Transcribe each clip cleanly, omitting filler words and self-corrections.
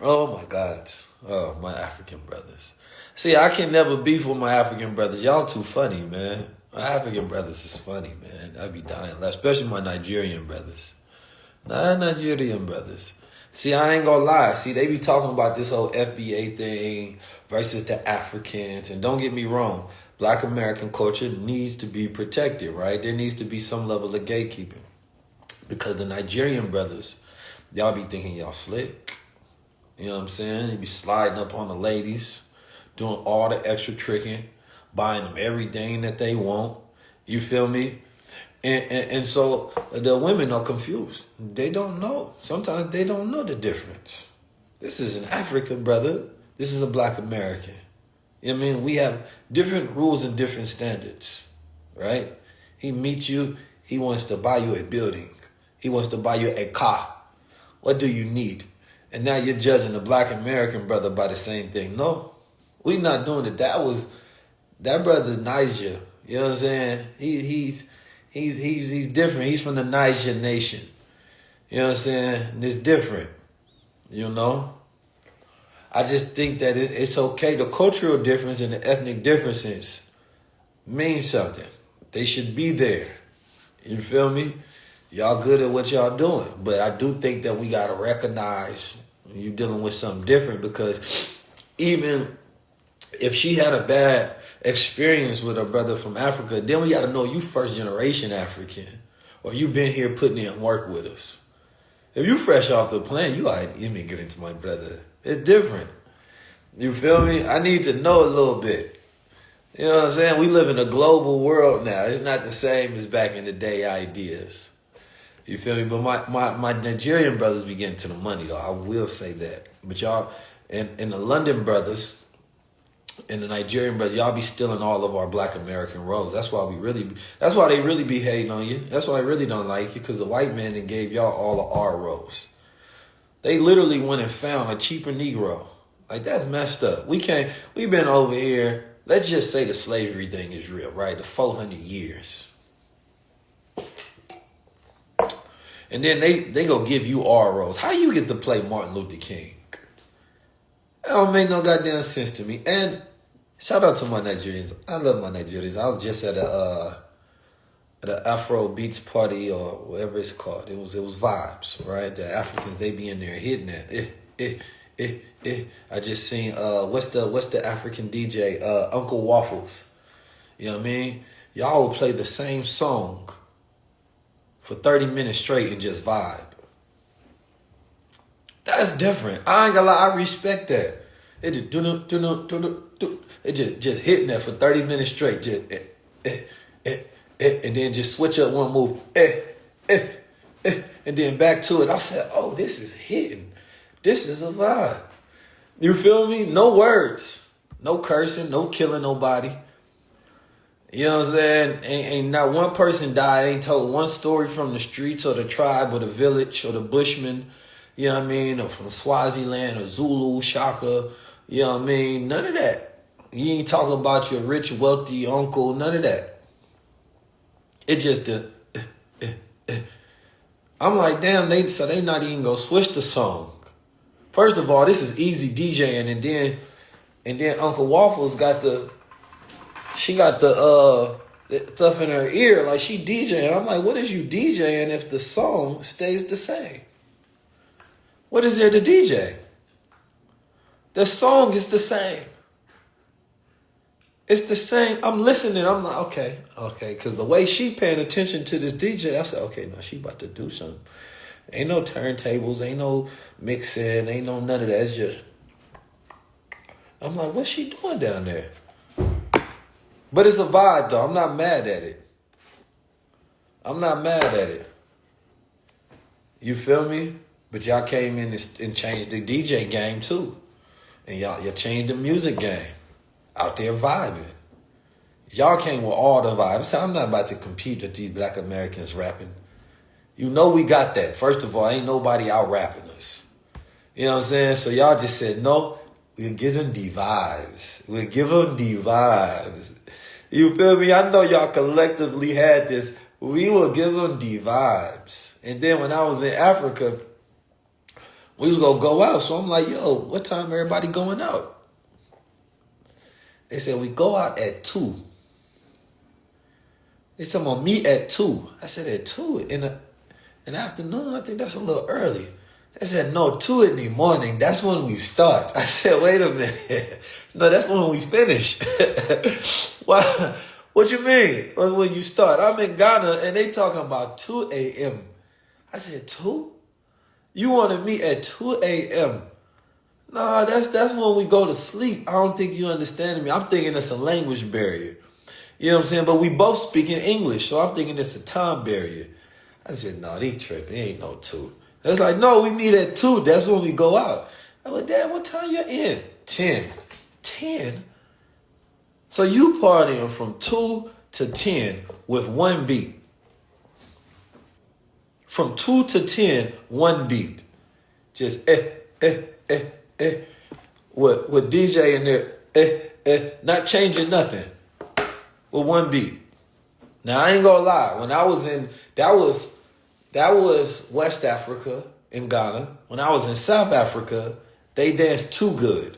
Oh my God. Oh, my African brothers. See, I can never beef with my African brothers. Y'all too funny, man. My African brothers is funny, man. I be dying, especially my Nigerian brothers. Not Nigerian brothers. See, I ain't gonna lie. See, they be talking about this whole FBA thing versus the Africans. And don't get me wrong, Black American culture needs to be protected, right? There needs to be some level of gatekeeping. Because the Nigerian brothers, y'all be thinking y'all slick. You know what I'm saying? You be sliding up on the ladies, doing all the extra tricking, buying them everything that they want. You feel me? And so the women are confused. They don't know. Sometimes they don't know the difference. This is an African brother. This is a Black American. You know what I mean? We have different rules and different standards, right? He meets you. He wants to buy you a building. He wants to buy you a car. What do you need? And now you're judging the Black American brother by the same thing. No, we not doing it. That brother's Niger. You know what I'm saying? He's different. He's from the Niger nation. You know what I'm saying? And it's different. You know? I just think that it's okay. The cultural difference and the ethnic differences mean something. They should be there. You feel me? Y'all good at what y'all doing. But I do think that we got to recognize you dealing with something different, because even if she had a bad experience with her brother from Africa, then we got to know you first generation African, or you been here putting in work with us. If you fresh off the plane, you ain't immigrant to my brother. It's different. You feel me? I need to know a little bit. You know what I'm saying? We live in a global world now. It's not the same as back in the day ideas. You feel me? But my Nigerian brothers be getting to the money, though. I will say that. But y'all, and the London brothers and the Nigerian brothers, y'all be stealing all of our Black American roles. That's why they really be hating on you. That's why they really don't like you, because the white man that gave y'all all of our roles. They literally went and found a cheaper Negro. Like, that's messed up. We've been over here. Let's just say the slavery thing is real, right? The 400 years. And then they go give you our roles. How you get to play Martin Luther King? That don't make no goddamn sense to me. And shout out to my Nigerians. I love my Nigerians. I was just at a Afro Beats party, or whatever it's called. It was vibes, right? The Africans, they be in there hitting that. I just seen what's the African DJ? Uncle Waffles. You know what I mean? Y'all will play the same song for 30 minutes straight and just vibe. That's different. I ain't gonna lie, I respect that. It just it just hitting that for 30 minutes straight. Just and then just switch up one move. And then back to it. I said, oh, this is hitting. This is a vibe. You feel me? No words. No cursing, no killing nobody. You know what I'm saying? Ain't not one person died. Ain't told one story from the streets or the tribe or the village or the bushman. You know what I mean? Or from Swaziland or Zulu, Shaka. You know what I mean? None of that. You ain't talking about your rich, wealthy uncle. None of that. It just I'm like, damn, they not even gonna switch the song. First of all, this is easy DJing, and then Uncle Waffles got the stuff in her ear, like she DJing. I'm like, what is you DJing if the song stays the same? What is there to DJ? The song is the same. It's the same. I'm listening. I'm like, okay. Because the way she paying attention to this DJ, I said, okay, now she about to do something. Ain't no turntables, ain't no mixing, ain't no none of that. It's just, I'm like, what's she doing down there? But it's a vibe, though. I'm not mad at it. You feel me? But y'all came in and changed the DJ game, too. And y'all changed the music game. Out there vibing. Y'all came with all the vibes. I'm not about to compete with these Black Americans rapping. You know we got that. First of all, ain't nobody out rapping us. You know what I'm saying? So y'all just said, no, we'll give them the vibes. You feel me? I know y'all collectively had this. We will give them the vibes. And then when I was in Africa, We was gonna go out. So I'm like, yo, what time everybody going out? They said, we go out at 2. They said, I'm gonna meet at 2. I said, at 2 in the afternoon? I think that's a little early. They said, no, 2 in the morning. That's when we start. I said, wait a minute. No, that's when we finish. Why? What you mean? When you start? I'm in Ghana and they talking about 2 a.m. I said, 2? You want to meet at 2 a.m.? Nah, that's when we go to sleep. I don't think you understand me. I'm thinking it's a language barrier. You know what I'm saying? But we both speaking English, so I'm thinking it's a time barrier. I said, no, they tripping. It ain't no 2. It's like, no, we meet at 2. That's when we go out. I went, Dad, what time you in? 10. 10? So you partying from 2 to 10 with one beat. From 2 to 10, one beat. Just with DJ in there, not changing nothing. With one beat. Now I ain't gonna lie. When I was in, that was West Africa in Ghana. When I was in South Africa, they danced too good.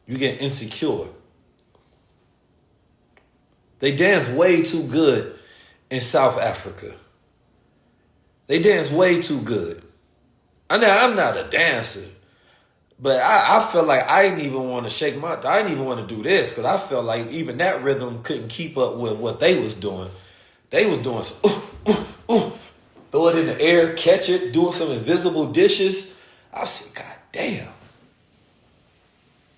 You get insecure. They dance way too good in South Africa. They dance way too good. I know I'm not a dancer, but I felt like I didn't even want to shake I didn't even want to do this because I felt like even that rhythm couldn't keep up with what they was doing. They was doing some, throw it in the air, catch it, doing some invisible dishes. I was like, God damn.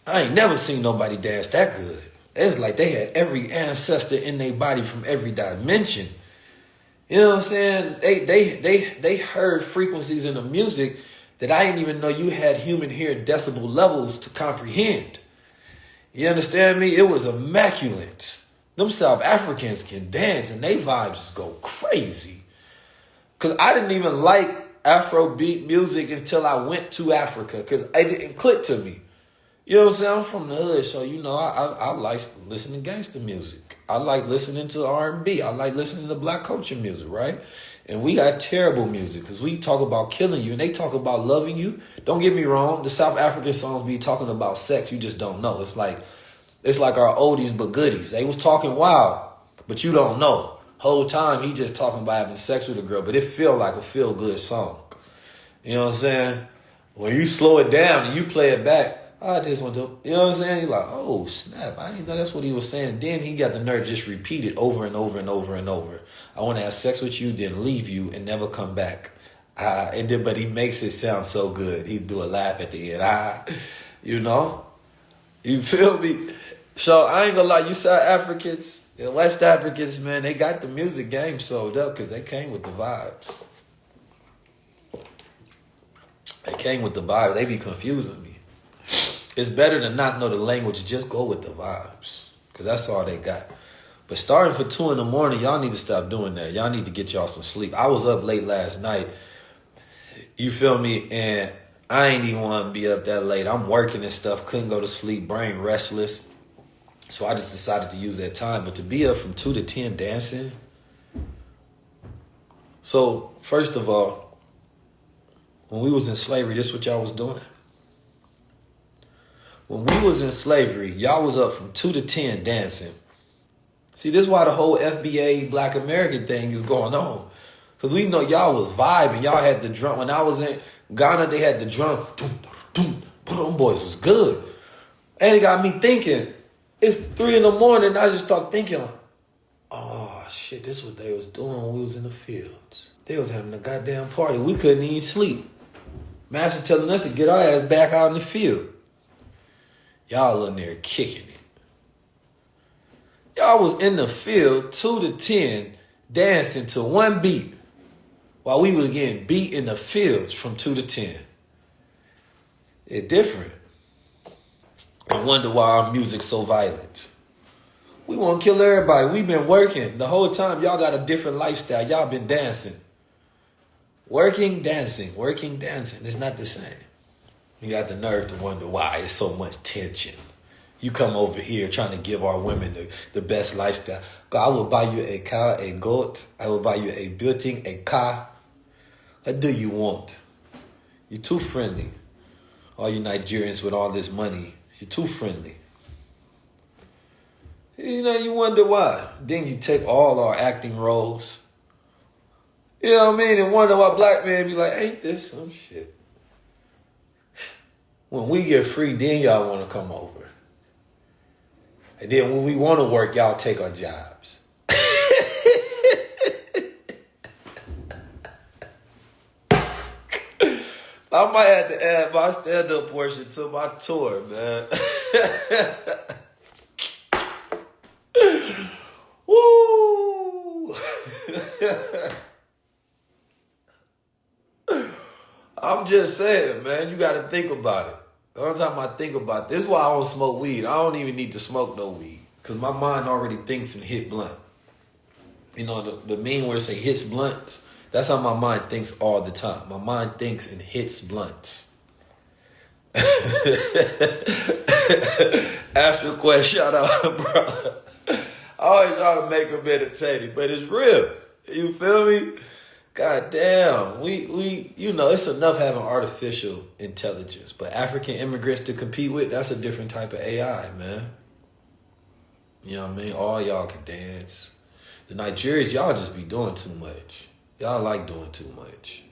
I ain't never seen nobody dance that good. It's like they had every ancestor in their body from every dimension. You know what I'm saying? They heard frequencies in the music that I didn't even know you had human hair decibel levels to comprehend. You understand me? It was immaculate. Them South Africans can dance and they vibes go crazy. Because I didn't even like Afrobeat music until I went to Africa because it didn't click to me. You know what I'm saying? I'm from the hood, so you know I like listening to gangster music. I like listening to R&B. I like listening to black culture music, right? And we got terrible music because we talk about killing you and they talk about loving you. Don't get me wrong. The South African songs be talking about sex. You just don't know. It's like our oldies but goodies. They was talking wild, but you don't know. Whole time he just talking about having sex with a girl, but it feel like a feel good song. You know what I'm saying? When you slow it down and you play it back, I just want to, you know what I'm saying? You're like, oh, snap. I didn't know that's what he was saying. Then he got the nerve to just repeat it over and over and over and over. I want to have sex with you, then leave you and never come back. But he makes it sound so good. He do a laugh at the end. You know? You feel me? So I ain't gonna lie, you South Africans, the West Africans, man, they got the music game sold up because they came with the vibes. They came with the vibes. They be confusing me. It's better to not know the language. Just go with the vibes. Because that's all they got. But starting for 2 in the morning, y'all need to stop doing that. Y'all need to get y'all some sleep. I was up late last night. You feel me? And I ain't even want to be up that late. I'm working and stuff. Couldn't go to sleep. Brain restless. So I just decided to use that time. But to be up from 2 to 10 dancing. So, first of all, when we was in slavery, this is what y'all was doing. When we was in slavery, y'all was up from 2 to 10 dancing. See, this is why the whole FBA Black American thing is going on. Because we know y'all was vibing. Y'all had the drum. When I was in Ghana, they had the drum. Them boys was good. And it got me thinking, it's 3 in the morning. I just started thinking, oh, shit, this is what they was doing when we was in the fields. They was having a goddamn party. We couldn't even sleep. Master telling us to get our ass back out in the field. Y'all in there kicking it. Y'all was in the field 2 to 10 dancing to one beat while we was getting beat in the fields from 2 to 10. It's different. I wonder why our music's so violent. We want to kill everybody. We've been working. The whole time y'all got a different lifestyle. Y'all been dancing. Working, dancing. It's not the same. You got the nerve to wonder why it's so much tension. You come over here trying to give our women the best lifestyle. God, I will buy you a car, a goat. I will buy you a building, a car. What do you want? You're too friendly. All you Nigerians with all this money, you're too friendly. You know, you wonder why. Then you take all our acting roles. You know what I mean? And wonder why black men be like, ain't this some shit? When we get free, then y'all want to come over. And then when we want to work, y'all take our jobs. I might have to add my stand-up portion to my tour, man. Woo! I'm just saying, man, you got to think about it. The only time I think about this is why I don't smoke weed. I don't even need to smoke no weed because my mind already thinks and hit blunt. You know, the meme where it say hits blunts, that's how my mind thinks all the time. My mind thinks and hits blunts. After a question, shout out, bro. I always try to make them entertaining, but it's real. You feel me? God damn. We you know, it's enough having artificial intelligence, but African immigrants to compete with, that's a different type of AI, man. You know what I mean? All y'all can dance. The Nigerians, y'all just be doing too much. Y'all like doing too much.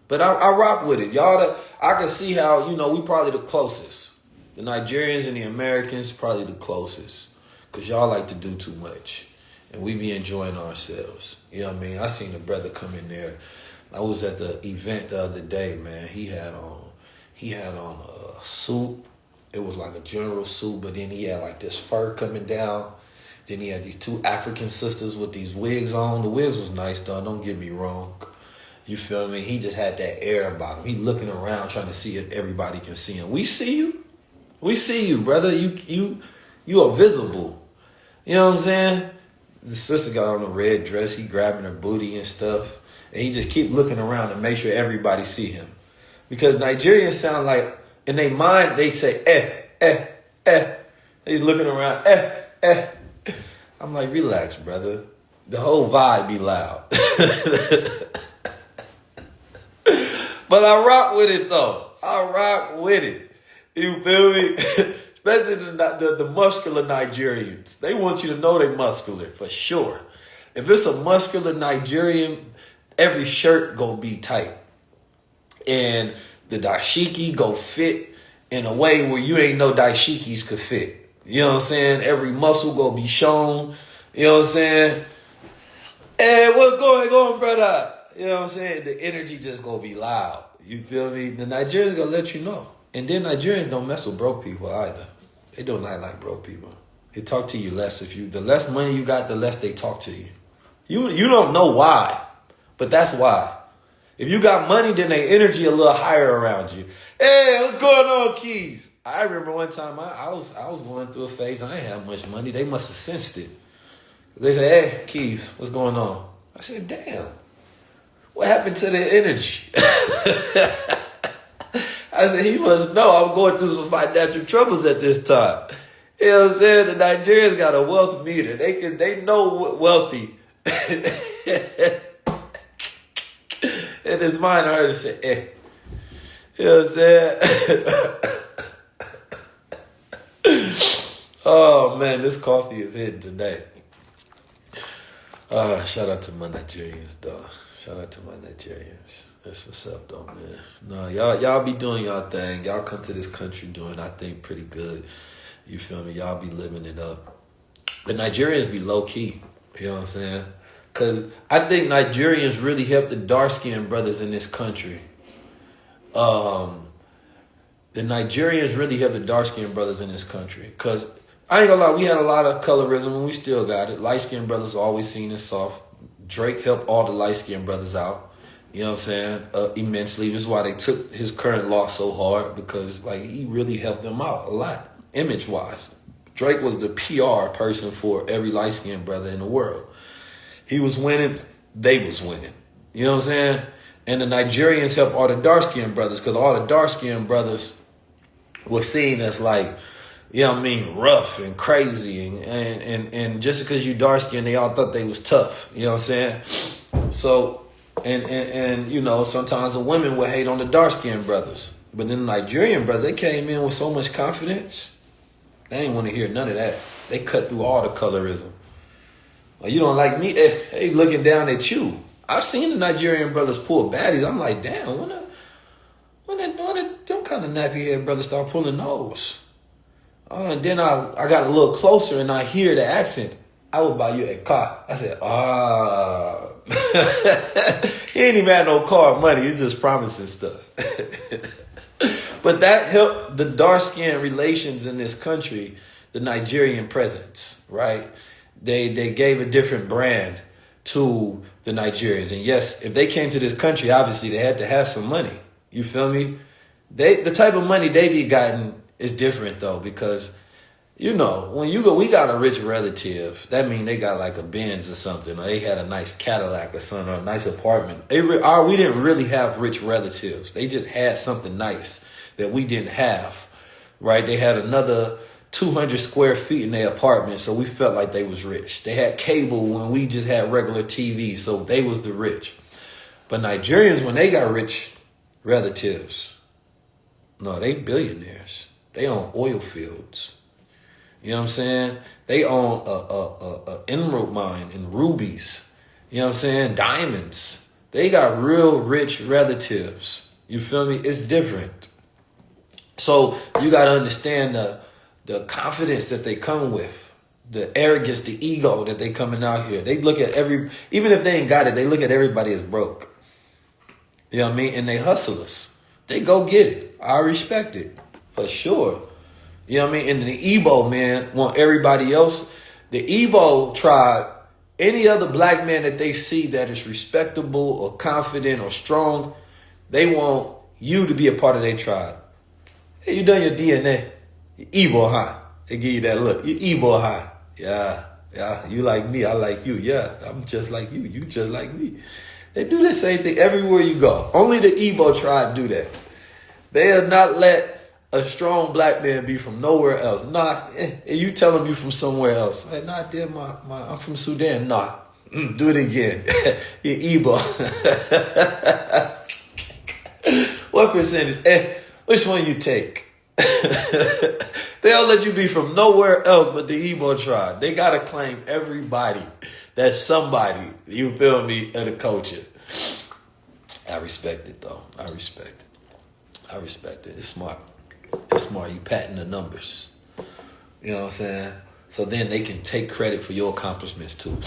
But I rock with it. Y'all, I can see how, you know, we probably the closest. The Nigerians and the Americans probably the closest. Because y'all like to do too much. And we be enjoying ourselves. You know what I mean? I seen a brother come in there. I was at the event the other day, man. He had on a suit. It was like a general suit, but then he had like this fur coming down. Then he had these two African sisters with these wigs on. The wigs was nice, though. Don't get me wrong. You feel me? He just had that air about him. He looking around trying to see if everybody can see him. We see you. We see you, brother. You are visible. You know what I'm saying? The sister got on a red dress. He grabbing her booty and stuff. And he just keep looking around to make sure everybody see him. Because Nigerians sound like, in their mind, they say, He's looking around, I'm like, relax, brother. The whole vibe be loud. But I rock with it, though. I rock with it. You feel me? Especially the muscular Nigerians. They want you to know they muscular, for sure. If it's a muscular Nigerian, every shirt go be tight. And the dashiki go fit in a way where you ain't know dashikis could fit. You know what I'm saying? Every muscle go be shown. You know what I'm saying? Hey, what's going on, brother? You know what I'm saying? The energy just gonna be loud. You feel me? The Nigerians gonna let you know. And then Nigerians don't mess with broke people either. They do not like broke people. They talk to you less. The less money you got, the less they talk to you. You don't know why, but that's why. If you got money, then their energy a little higher around you. Hey, what's going on, Keys? I remember one time I was going through a phase. I ain't have much money. They must have sensed it. They said, hey, Keys, what's going on? I said, damn, what happened to the energy? I said, he must know I'm going through some financial troubles at this time. You know what I'm saying? The Nigerians got a wealth meter. They know wealthy. In his mind, I heard it say, You know what I'm saying? Oh, man, this coffee is hitting today. Shout out to my Nigerians, dog. Shout out to my Nigerians. That's what's up, though, man. No, y'all be doing y'all thing. Y'all come to this country doing, I think, pretty good. You feel me? Y'all be living it up. The Nigerians be low-key. You know what I'm saying? Because I think Nigerians really help the dark-skinned brothers in this country. The Nigerians really help the dark-skinned brothers in this country. Because I ain't gonna lie, we had a lot of colorism and we still got it. Light-skinned brothers are always seen as soft. Drake helped all the light-skinned brothers out. You know what I'm saying? Immensely. This is why they took his current loss so hard, because like he really helped them out a lot, image-wise. Drake was the PR person for every light-skinned brother in the world. He was winning, they was winning. You know what I'm saying? And the Nigerians helped all the dark-skinned brothers, because all the dark-skinned brothers were seen as like, you know what I mean, rough and crazy. And just because you dark-skinned, they all thought they was tough. You know what I'm saying? So and you know, sometimes the women would hate on the dark-skinned brothers. But then the Nigerian brothers, they came in with so much confidence, they ain't want to hear none of that. They cut through all the colorism. Well, you don't like me? They looking down at you. I've seen the Nigerian brothers pull baddies. I'm like, damn, when them kind of nappy head brothers start pulling those. And then I got a little closer and I hear the accent. I will buy you a car. I said, he ain't even had no car money. He's just promising stuff. But that helped the dark-skinned relations in this country, the Nigerian presence, right? They gave a different brand to the Nigerians. And yes, if they came to this country, obviously they had to have some money. You feel me? The type of money they be gotten is different though, because you know, when we got a rich relative, that mean they got like a Benz or something, or they had a nice Cadillac or something, or a nice apartment. We didn't really have rich relatives. They just had something nice that we didn't have, right? They had another 200 square feet in their apartment, so we felt like they was rich. They had cable when we just had regular TV, so they was the rich. But Nigerians, when they got rich relatives, no, they billionaires. They own oil fields. You know what I'm saying? They own a emerald mine and rubies. You know what I'm saying? Diamonds. They got real rich relatives. You feel me? It's different. So you got to understand the confidence that they come with, the arrogance, the ego that they coming out here. They look at even if they ain't got it, they look at everybody as broke. You know what I mean? And they hustlers. They go get it. I respect it for sure. You know what I mean? And the Igbo, man, want everybody else. The Igbo tribe, any other black man that they see that is respectable or confident or strong, they want you to be a part of their tribe. Hey, you done your DNA? You Igbo, huh? They give you that look. You Igbo, huh? Yeah. You like me, I like you. Yeah, I'm just like you. You just like me. They do the same thing everywhere you go. Only the Igbo tribe do that. They'll not let a strong black man be from nowhere else. Nah, you tell them you from somewhere else. Hey, nah, dear, I'm from Sudan. Nah, do it again. You're Igbo. What percentage? Which one you take? They'll let you be from nowhere else but the Igbo tribe. They got to claim everybody that's somebody, you feel me, of the culture. I respect it, though. I respect it. It's smart. It's smart. You patting the numbers. You know what I'm saying? So then they can take credit for your accomplishments, too.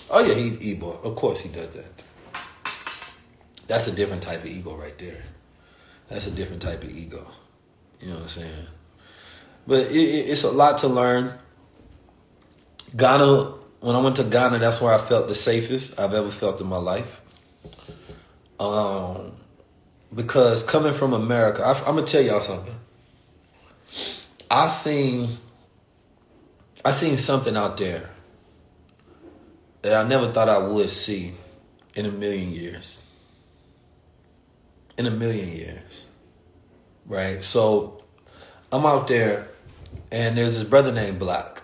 Oh, yeah, he's Igbo. Of course he does that. That's a different type of ego right there. That's a different type of ego. You know what I'm saying? But it's a lot to learn. Ghana, when I went to Ghana, that's where I felt the safest I've ever felt in my life. Because coming from America, I'm going to tell y'all something. I seen something out there that I never thought I would see in a million years. In a million years. Right? So I'm out there and there's this brother named Black.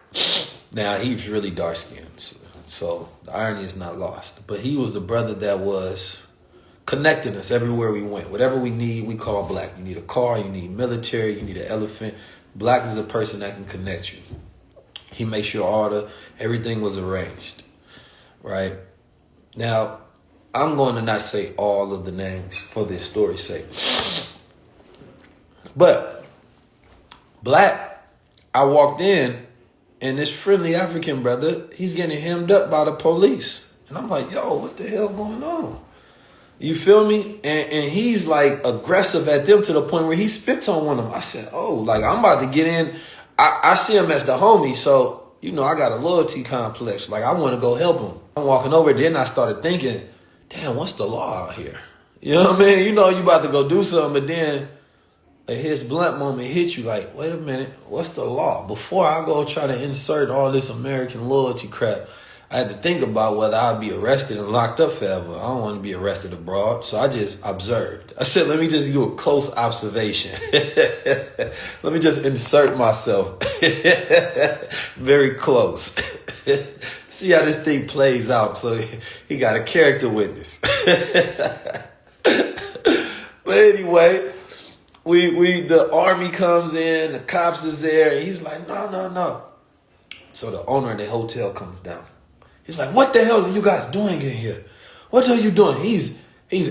Now he's really dark skinned. So the irony is not lost. But he was the brother that was connecting us everywhere we went. Whatever we need, we call Black. You need a car, you need military, you need an elephant. Black is a person that can connect you. He makes sure everything was arranged. Right? Now, I'm going to not say all of the names for this story's sake. But Black, I walked in and this friendly African brother, he's getting hemmed up by the police. And I'm like, yo, what the hell going on? You feel me? And he's like aggressive at them to the point where he spits on one of them. I said, oh, like I'm about to get in. I see him as the homie. So, you know, I got a loyalty complex. Like I want to go help him. I'm walking over. Then I started thinking, damn, what's the law out here? You know what I mean? You know, you about to go do something, but then his blunt moment hit you like, wait a minute, what's the law? Before I go try to insert all this American loyalty crap, I had to think about whether I'd be arrested and locked up forever. I don't want to be arrested abroad. So I just observed. I said, let me just do a close observation. Let me just insert myself very close. See how this thing plays out. So he got a character witness. But anyway, the army comes in, the cops is there, and he's like, no. So the owner of the hotel comes down. He's like, what the hell are you guys doing in here? What are you doing? He's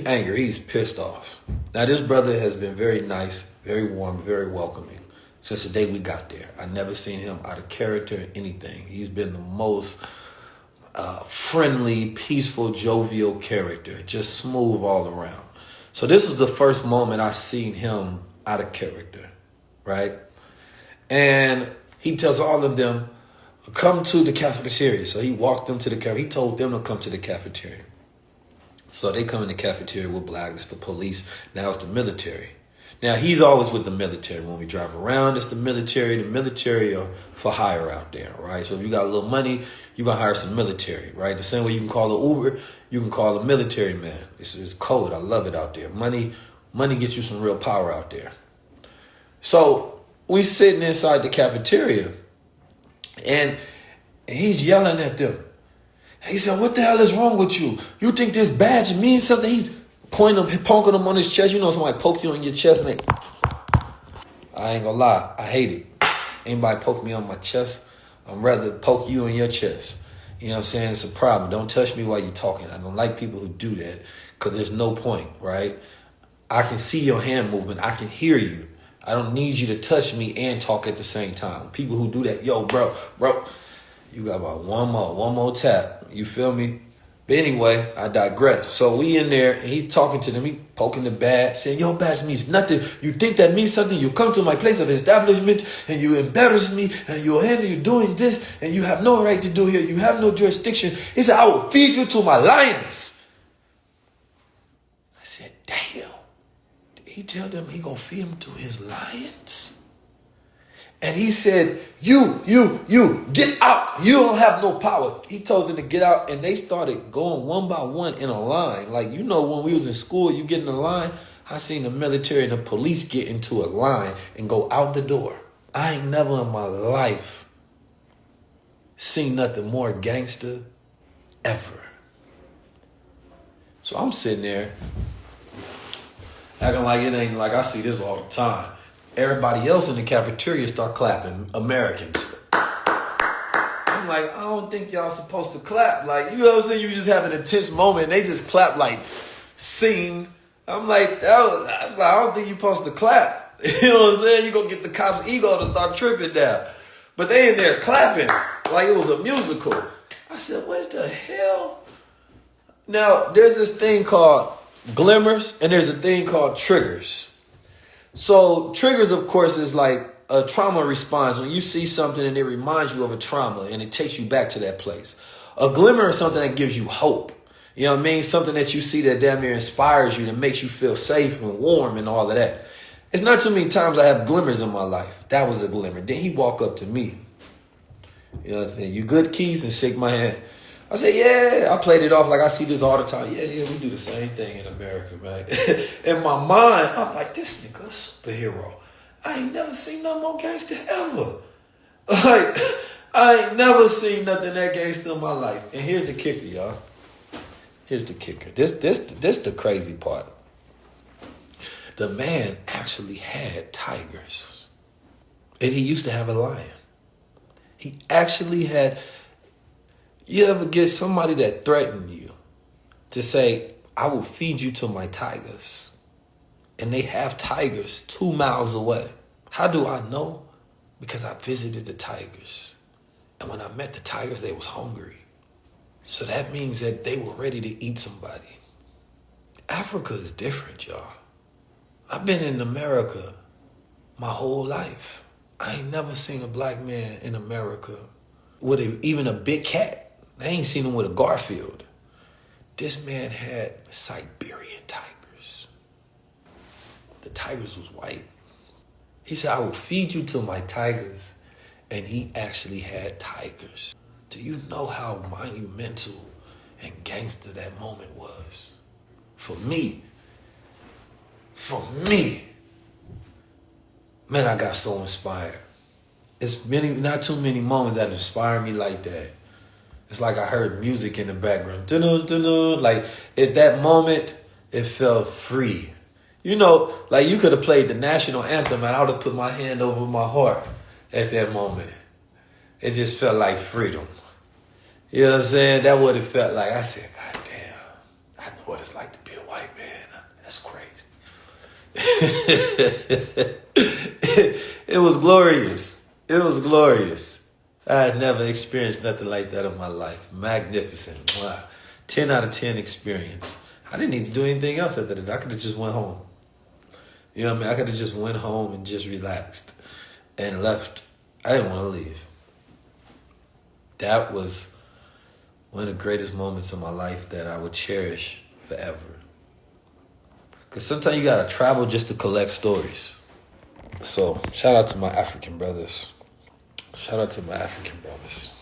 angry. He's pissed off. Now, this brother has been very nice, very warm, very welcoming since the day we got there. I never seen him out of character or anything. He's been the most friendly, peaceful, jovial character, just smooth all around. So this was the first moment I seen him out of character, right? And he tells all of them, come to the cafeteria. So he walked them to the cafeteria. He told them to come to the cafeteria. So they come in the cafeteria with blacks, the police. Now it's the military. Now he's always with the military. When we drive around, it's the military. The military are for hire out there, right? So if you got a little money, you gonna hire some military, right? The same way you can call an Uber, you can call a military man. It's cold. I love it out there. Money gets you some real power out there. So we sitting inside the cafeteria, and he's yelling at them. He said, what the hell is wrong with you? You think this badge means something? He's poking him on his chest. You know somebody poke you on your chest, and I ain't gonna lie, I hate it. Anybody poke me on my chest, I'd rather poke you in your chest. You know what I'm saying? It's a problem. Don't touch me while you're talking. I don't like people who do that because there's no point, right? I can see your hand movement. I can hear you. I don't need you to touch me and talk at the same time. People who do that, yo, bro, you got about one more tap. You feel me? But anyway, I digress. So we in there, and he's talking to them. He poking the badge, saying, your badge means nothing. You think that means something? You come to my place of establishment, and you embarrass me, and you're doing this, and you have no right to do here. You have no jurisdiction. He said, I will feed you to my lions. I said, damn. Did he tell them he gonna feed them to his lions? And he said, you, get out. You don't have no power. He told them to get out, and they started going one by one in a line. Like, you know, when we was in school, you get in a line. I seen the military and the police get into a line and go out the door. I ain't never in my life seen nothing more gangster ever. So I'm sitting there acting like it ain't like I see this all the time. Everybody else in the cafeteria start clapping, Americans. I'm like, I don't think y'all supposed to clap. Like, you know what I'm saying? You just have an intense moment, and they just clap like, scene. I'm like, I don't think you're supposed to clap. You know what I'm saying? You're going to get the cops' ego to start tripping now. But they in there clapping like it was a musical. I said, what the hell? Now, there's this thing called glimmers, and there's a thing called triggers. So triggers, of course, is like a trauma response. When you see something and it reminds you of a trauma and it takes you back to that place. A glimmer is something that gives you hope. You know what I mean? Something that you see that damn near inspires you, that makes you feel safe and warm and all of that. It's not too many times I have glimmers in my life. That was a glimmer. Then he walk up to me. You know what I'm saying? You good, Keys? And shake my hand. I said, yeah, I played it off like I see this all the time. Yeah, we do the same thing in America, man. In my mind, I'm like, this nigga a superhero. I ain't never seen no more gangster ever. Like, I ain't never seen nothing that gangster in my life. And here's the kicker, y'all. Here's the kicker. This the crazy part. The man actually had tigers. And he used to have a lion. He actually had... You ever get somebody that threatened you to say, I will feed you to my tigers, and they have tigers 2 miles away? How do I know? Because I visited the tigers. And when I met the tigers, they was hungry. So that means that they were ready to eat somebody. Africa is different, y'all. I've been in America my whole life. I ain't never seen a black man in America with even a big cat. I ain't seen him with a Garfield. This man had Siberian tigers. The tigers was white. He said, I will feed you to my tigers. And he actually had tigers. Do you know how monumental and gangster that moment was? For me, man, I got so inspired. It's not too many moments that inspire me like that. It's like I heard music in the background. Dun-dun, dun-dun. Like at that moment, it felt free. You know, like you could have played the national anthem and I would have put my hand over my heart at that moment. It just felt like freedom. You know what I'm saying? That's what it felt like. I said, God damn, I know what it's like to be a white man. That's crazy. It was glorious. It was glorious. I had never experienced nothing like that in my life. Magnificent. Wow. 10 out of 10 experience. I didn't need to do anything else after that. I could have just went home. You know what I mean? I could have just went home and just relaxed and left. I didn't want to leave. That was one of the greatest moments of my life that I would cherish forever. Because sometimes you got to travel just to collect stories. So, shout out to my African brothers. Shout out to my African brothers.